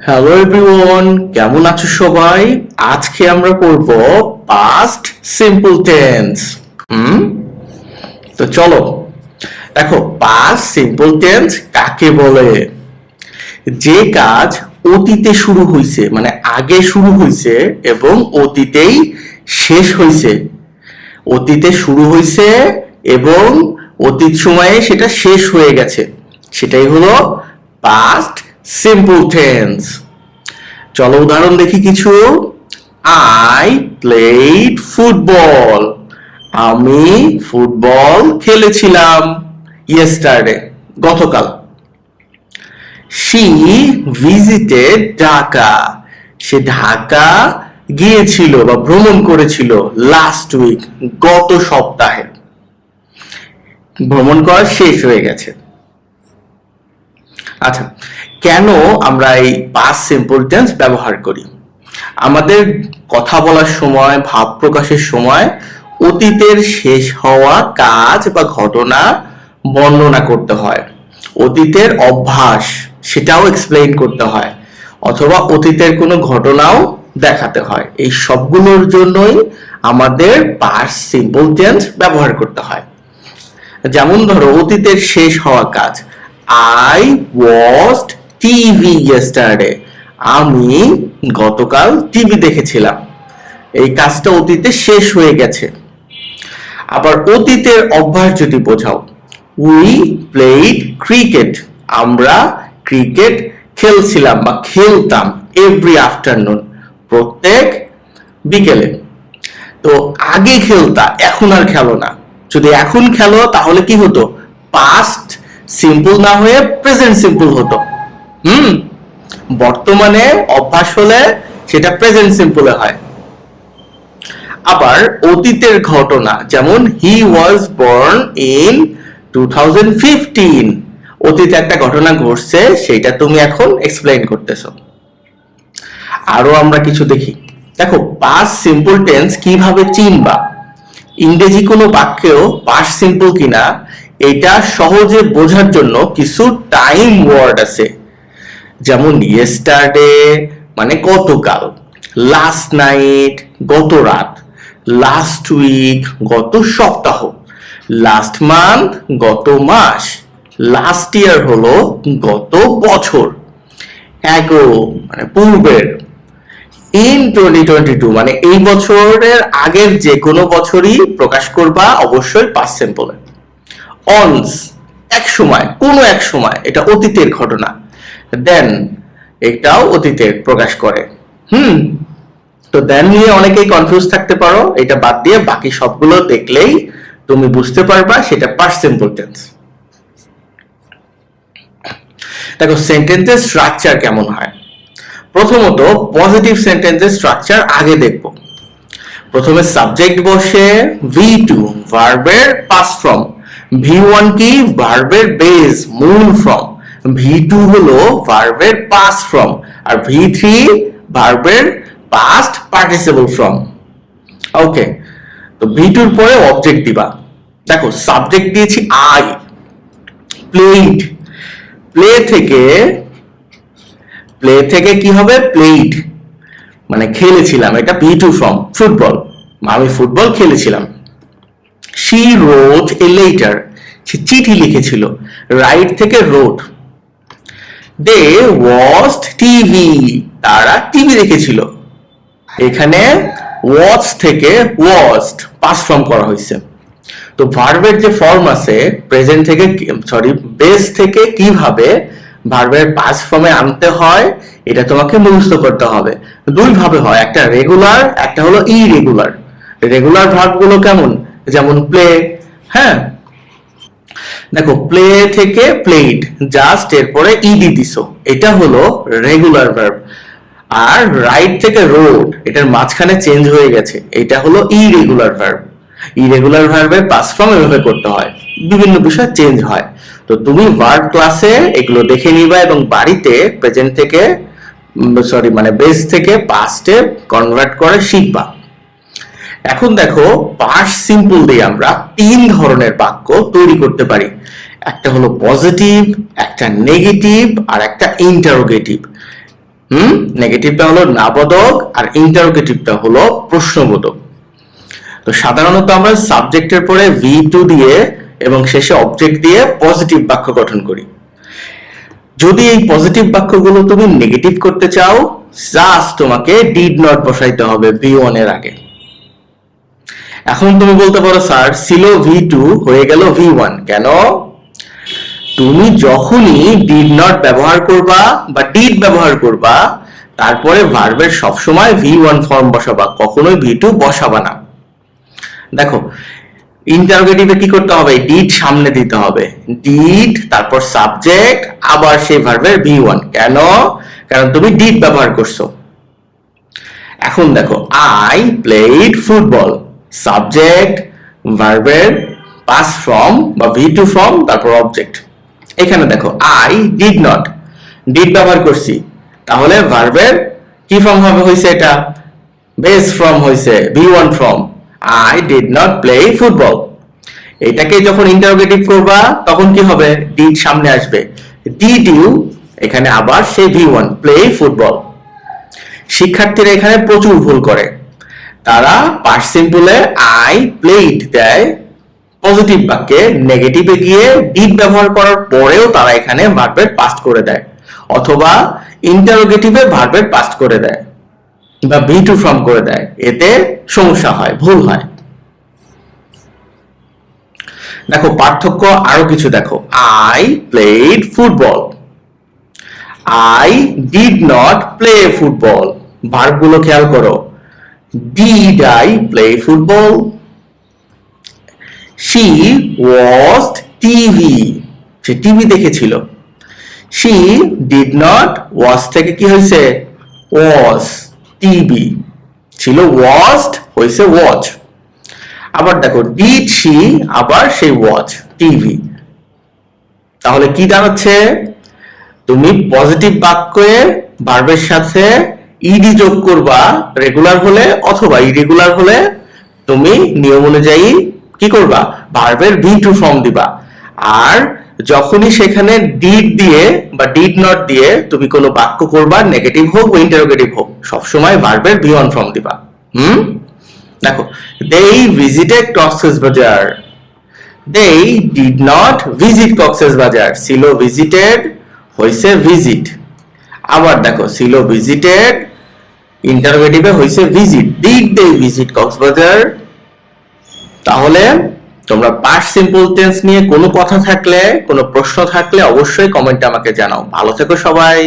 Hello everyone, কেমন আছো সবাই? আজকে আমরা পড়ব পাস্ট সিম্পল টেন্স। তো চলো দেখো, পাস্ট সিম্পল টেন্স কাকে বলে? যে কাজ অতীতে শুরু হয়েছে, মানে আগে শুরু হয়েছে এবং অতীতেই শেষ হয়েছে। অতীতে শুরু হয়েছে এবং অতীত সময়ে সেটা শেষ হয়ে গেছে, সেটাই হলো পাস্ট সিম্পল টেন্স। চলো উদাহরণ দেখি কিছু। I played football. আমি ফুটবল খেলেছিলাম ইয়েস্টারডে, গতকাল। She visited Dhaka. সে ঢাকা গিয়েছিল বা ভ্রমণ করেছিল লাস্ট উইক, গত সপ্তাহে। ভ্রমণ করা শেষ হয়ে গেছে। আচ্ছা, কেন আমরা এই পাস্ট সিম্পল টেন্স ব্যবহার করি? আমাদের কথা বলার সময়, ভাব প্রকাশের সময় অতীতের শেষ হওয়া কাজ বা ঘটনা বর্ণনা করতে হয়, অতীতের অভ্যাস সেটাও এক্সপ্লেইন করতে হয়, অথবা অতীতের কোনো ঘটনাও দেখাতে হয়। এই সবগুলোর জন্যই আমাদের পাস্ট সিম্পল টেন্স ব্যবহার করতে হয়। যেমন ধরো, অতীতের শেষ হওয়া কাজ, I watched TV yesterday. আমি গতকাল টিভি দেখেছিলাম। এই কাজটা অতীতে শেষ হয়ে গেছে। আবার অতীতের অভ্যাস যদি বোঝাও, we played cricket. আমরা ক্রিকেট খেলছিলাম বা খেলতাম every afternoon, প্রত্যেক বিকেলে। তো আগে খেলতা, এখন আর খেলো না। যদি এখন খেলো তাহলে কি হতো? পাস্ট সিম্পল না হয়ে প্রেজেন্ট সিম্পল হতো। বর্তমানে অভ্যাস হলে সেটা প্রেজেন্ট সিম্পলে হয়। আবার অতীতের ঘটনা, যেমন হি ওয়াজ বর্ন ইন 2015, অতীতে একটা ঘটনা ঘটছে, সেটা তুমি এখন এক্সপ্লেইন করতেছো। আরো আমরা কিছু দেখি। দেখো, পাস্ট সিম্পল টেন্স কিভাবে চিনবা? ইংরেজি কোনো বাক্যেও পাস্ট সিম্পল কিনা এটা সহজে বোঝার জন্য কিছু টাইম ওয়ার্ড আছে। যেমন ইয়েস্টারডে মানে গতকাল, লাস্ট নাইট গত রাত, লাস্ট উইক গত সপ্তাহ, লাস্ট মান্থ গত মাস, লাস্ট ইয়ার হলো গত বছর, অ্যাগো মানে পূর্বের, ইন 2022 মানে এই বছরের আগের যে কোনো বছরই প্রকাশ করবা অবশ্যই পাস্ট সিম্পলে। অনস এক সময়, কোনো এক সময়, এটা অতীতের ঘটনা। দেন এটাও অতীতের প্রকাশ করে। তো দেন নিয়ে অনেকেই কনফিউজ থাকতে পারো, এটা বাদ দিয়ে বাকি সবগুলো দেখলেই তুমি বুঝতে পারবা সেটা পাস্ট সিম্পল টেন্স। দেখো, সেন্টেন্সের স্ট্রাকচার কেমন হয়। প্রথমত পজিটিভ সেন্টেন্সের স্ট্রাকচার আগে দেখব। প্রথমে সাবজেক্ট বসে, V2 ভার্বের পাস্ট ফর্ম, V1 কি? ভার্বের বেস, মূল ফর্ম, V2 হলো ভার্বের পাস্ট ফর্ম, আর V3 ভার্বের পাস্ট পার্টিসিপল ফর্ম। ওকে, তো V2 এর পরে অবজেক্ট দিবা। দেখো, সাবজেক্ট দিয়েছি আই, প্লেড, প্লে থেকে কি হবে? প্লেড মানে খেলেছিলাম, এটা V2 ফর্ম, ফুটবল, আমি ফুটবল খেলেছিলাম। শি রোট এ লেটার, সে চিঠি লিখেছিল, রাইট থেকে রোট। দে ওয়াচড টিভি, তারা টিভি দেখেছিল। এখানে ওয়াচ থেকে ওয়াচড পাস্ট ফর্ম করা হয়েছে। তো ভার্বের যে ফর্ম আছে, প্রেজেন্ট থেকে বেস থেকে কিভাবে ভার্বের পাস্ট ফর্মে আনতে হয় এটা তোমাকে মুখস্থ করতে হবে। দুই ভাবে হয়, একটা রেগুলার, একটা হলো ইরেগুলার। রেগুলার ভার্বগুলো কেমন? যেমন প্লে, হ্যাঁ, দেখো প্লে থেকে প্লেড, জাস্ট এরপরে ইডি দিছো, এটা হলো রেগুলার ভার্ব। আর রাইট থেকে রোড, এটার মাঝখানে চেঞ্জ হয়ে গেছে, এটা হলো ইরেগুলার ভার্ব। ইরেগুলার ভার্বের পাস্ট ফর্ম এভাবে করতে হয়, বিভিন্ন বিষয় চেঞ্জ হয়। তো তুমি ভার্ব ক্লাসে এগুলো দেখে নিবা এবং বাড়িতে প্রেজেন্ট থেকে বেস থেকে পাস্টে কনভার্ট করে শিখবা। এখন দেখো, পাস্ট সিম্পল দিয়ে আমরা তিন ধরনের বাক্য তৈরি করতে পারি। একটা হলো পজিটিভ, একটা নেগেটিভ, আর একটা ইন্টারোগেটিভ। নেগেটিভটা হলো নাবোধক আর ইন্টারোগেটিভটা হলো প্রশ্নবোধক। তো সাধারণত আমরা সাবজেক্টের পরে V2 দিয়ে এবং শেষে অবজেক্ট দিয়ে পজিটিভ বাক্য গঠন করি। যদি এই পজিটিভ বাক্যগুলো তুমি নেগেটিভ করতে চাও, জাস্ট তোমাকে ডিড নট বসাইতে হবে V1 এর আগে। এখন তুমি বলতে পারো স্যার ছিল V2 হয়ে গেল V1 কেন? তুমি যখনই ডিড নট ব্যবহার করবা বা ডিড ব্যবহার করবা, তারপরে ভার্বের সবসময় V1 ফর্ম বসাবা, কখনোই V2 বসাবা না। দেখো ইন্টারোগেটিভে কি করতে হবে? ডিড সামনে দিতে হবে, ডিড তারপর সাবজেক্ট আবার সেই ভার্বের V1। কেন? কারণ তুমি ডিড ব্যবহার করছো। এখন দেখো আই প্লেড ফুটবল, সাবজেক্ট ভার্বের পাস্ট ফর্ম বা V2 ফর্ম তারপর অবজেক্ট। এখানে দেখো আই ডিড নট, ডিড ব্যবহার করছি, তাহলে ভার্বের কি ফর্ম হবে হইছে? এটা বেস ফর্ম হইছে, V1 form. I did not play football। এটাকে যখন ইন্টারোগেটিভ করবা তখন কি হবে? ডিড সামনে আসবে, ডিড ইউ এখানে আবার সেই V1 প্লে ফুটবল। শিক্ষার্থীরা এখানে প্রচুর ভুল করে, তারা পাস্ট সিম্পলে আই প্লেড দেয় পজিটিভ বাক্যে, নেগেটিভে গিয়ে ডিড ব্যবহার করার পরেও তারা এখানে ভার্বের পাস্ট করে দেয়, অথবা ইন্টারোগেটিভে ভার্বের পাস্ট করে দেয় বা V2 ফর্ম করে দেয়। এতে সমস্যা হয়, ভুল হয়। দেখো পার্থক্য আরো কিছু দেখো, I played football, I did not play football. ভার্বগুলো খেয়াল করো, did I play football? She watched TV, সে টিভি দেখেছিল। শি ডিড নট ওয়াচ থেকে কি হয়েছে? ওয়াচ, টিভি ছিল, ওয়াচড হয়েছে ওয়াচ। আবার দেখো ডিড শি আবার সেই ওয়াচ, টিভি। তাহলে কি দাঁড়াচ্ছে? তুমি পজিটিভ বাক্যে ভার্বের সাথে ইডি যোগ করবা রেগুলার হলে, অথবা ইরেগুলার হলে তুমি নিয়ম অনুযায়ী কি করবা? ভার্বের V2 ফর্ম দিবা। আর যখনই সেখানে ডিড দিয়ে বা ডিড নট দিয়ে তুমি কোনো বাক্য করবা, নেগেটিভ হোক বা ইন্টারোগেটিভ হোক, সবসময় ভার্বের V1 ফর্ম দিবা। দেখো they visited Cox's Bazar, they did not visit Cox's Bazar. ছিল visited হইছে visit। আবার দেখো ছিল visited, ইন্টারোগেটিভে হইছে visit, did they visit Cox's Bazar? তাহলে তোমরা পাস্ট সিম্পল টেন্স নিয়ে কোনো কথা থাকলে, কোনো প্রশ্ন থাকলে অবশ্যই কমেন্টে আমাকে জানাও। ভালো থেকো সবাই।